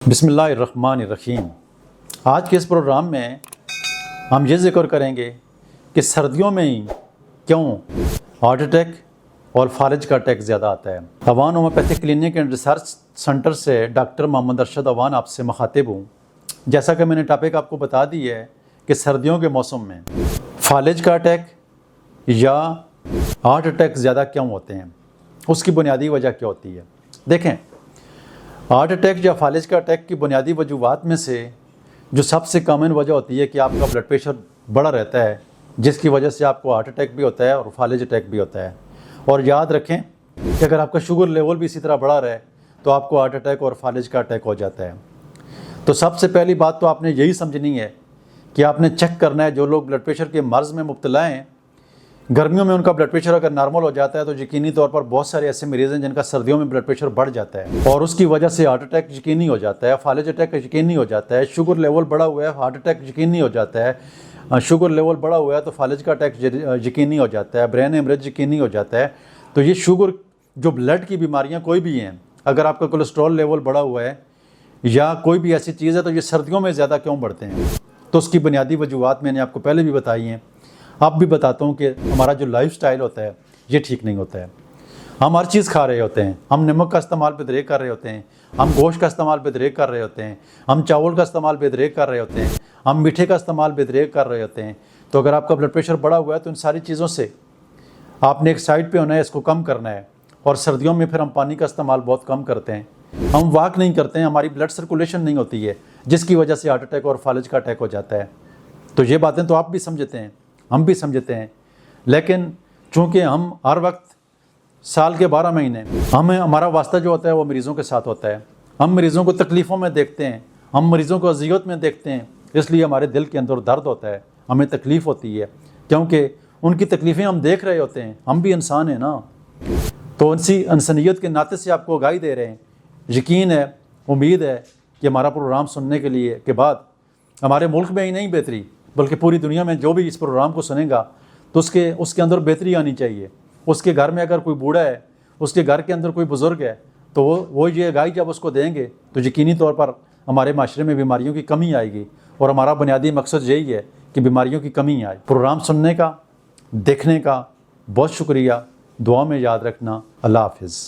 बिस्मिल्लाहिर्रहमानिर्रहीम। आज के इस प्रोग्राम में हम ये ज़िक्र करेंगे कि सर्दियों में ही क्यों हार्ट अटैक और फालिज का अटैक ज़्यादा आता है। Awan homeopathic clinic and research centre से डॉक्टर मोहम्मद अरशद अवान आपसे मुखातिब हूँ। जैसा कि मैंने टॉपिक आपको बता दी है कि सर्दियों के मौसम में फालिज का अटैक या हार्ट अटैक ज़्यादा क्यों होते हैं, उसकी बुनियादी वजह क्या होती है। देखें, हार्ट अटैक या फालिज का अटैक की बुनियादी वजूहात में से जो सबसे कॉमन वजह होती है कि आपका ब्लड प्रेशर बढ़ा रहता है, जिसकी वजह से आपको हार्ट अटैक भी होता है और फालिज अटैक भी होता है। और याद रखें कि अगर आपका शुगर लेवल भी इसी तरह बढ़ा रहे तो आपको हार्ट अटैक और फालिज का अटैक हो जाता है। तो सबसे पहली बात तो आपने यही समझनी है कि आपने चेक करना है, जो लोग ब्लड प्रेशर के मर्ज़ में मुब्तला हैं, गर्मियों में उनका ब्लड प्रेशर अगर नॉर्मल हो जाता है तो यकीनी तौर पर बहुत सारे ऐसे मरीज़ हैं जिनका सर्दियों में ब्लड प्रेशर बढ़ जाता है और उसकी वजह से हार्ट अटैक यकीनी हो जाता है, फालिज अटैक यकीनी हो जाता है। शुगर लेवल बढ़ा हुआ है, हार्ट अटैक यकीनी हो जाता है। शुगर लेवल बढ़ा हुआ है तो फालिज का अटैक यकीनी हो जाता है, ब्रेन हेमरेज यकीनी हो जाता है। तो ये शुगर जो ब्लड की बीमारियाँ कोई भी हैं, अगर आपका कोलेस्ट्रॉल लेवल बढ़ा हुआ है या कोई भी ऐसी चीज़ है, तो ये सर्दियों में ज़्यादा क्यों बढ़ते हैं। तो उसकी बुनियादी वजूहात मैंने आपको पहले भी बताई हैं, अब भी बताता हूँ कि हमारा जो लाइफ स्टाइल होता है ये ठीक नहीं होता है। हम हर चीज़ खा रहे होते हैं, हम नमक का इस्तेमाल बेदरेक कर रहे होते हैं, हम गोश्त का इस्तेमाल बेदरेक कर रहे होते हैं, हम चावल का इस्तेमाल बेदरेक कर रहे होते हैं, हम मीठे का इस्तेमाल बेदरेक कर रहे होते हैं। तो अगर आपका ब्लड प्रेशर बढ़ा हुआ है तो इन सारी चीज़ों से आपने एक साइड पे होना है, इसको कम करना है। और सर्दियों में फिर हम पानी का इस्तेमाल बहुत कम करते हैं, हम वॉक नहीं करते हैं, हमारी ब्लड सर्कुलेशन नहीं होती है, जिसकी वजह से हार्ट अटैक और फालिज का अटैक हो जाता है। तो ये बातें तो आप भी समझते हैं, हम भी समझते हैं, लेकिन चूँकि हम हर वक्त साल के 12 महीने हमारा वास्ता जो होता है वो मरीज़ों के साथ होता है। हम मरीज़ों को तकलीफ़ों में देखते हैं, हम मरीज़ों को अज़ियत में देखते हैं, इसलिए हमारे दिल के अंदर दर्द होता है, हमें तकलीफ़ होती है, क्योंकि उनकी तकलीफ़ें हम देख रहे होते हैं। हम भी इंसान हैं ना, तो उनसी इंसानियत के नाते से आपको आगाही दे रहे हैं। यकीन है, उम्मीद है कि हमारा प्रोग्राम सुनने के लिए के बाद हमारे मुल्क में ही नहीं बेहतरी बल्कि पूरी दुनिया में जो भी इस प्रोग्राम को सुनेगा तो उसके अंदर बेहतरी आनी चाहिए। उसके घर में अगर कोई बूढ़ा है, उसके घर के अंदर कोई बुज़ुर्ग है, तो वो ये आगाही जब उसको देंगे तो यकीनी तौर पर हमारे माशरे में बीमारियों की कमी आएगी। और हमारा बुनियादी मकसद यही है कि बीमारियों की कमी आए। प्रोग्राम सुनने का, देखने का बहुत शुक्रिया। दुआ में याद रखना। अल्लाह हाफ़िज़।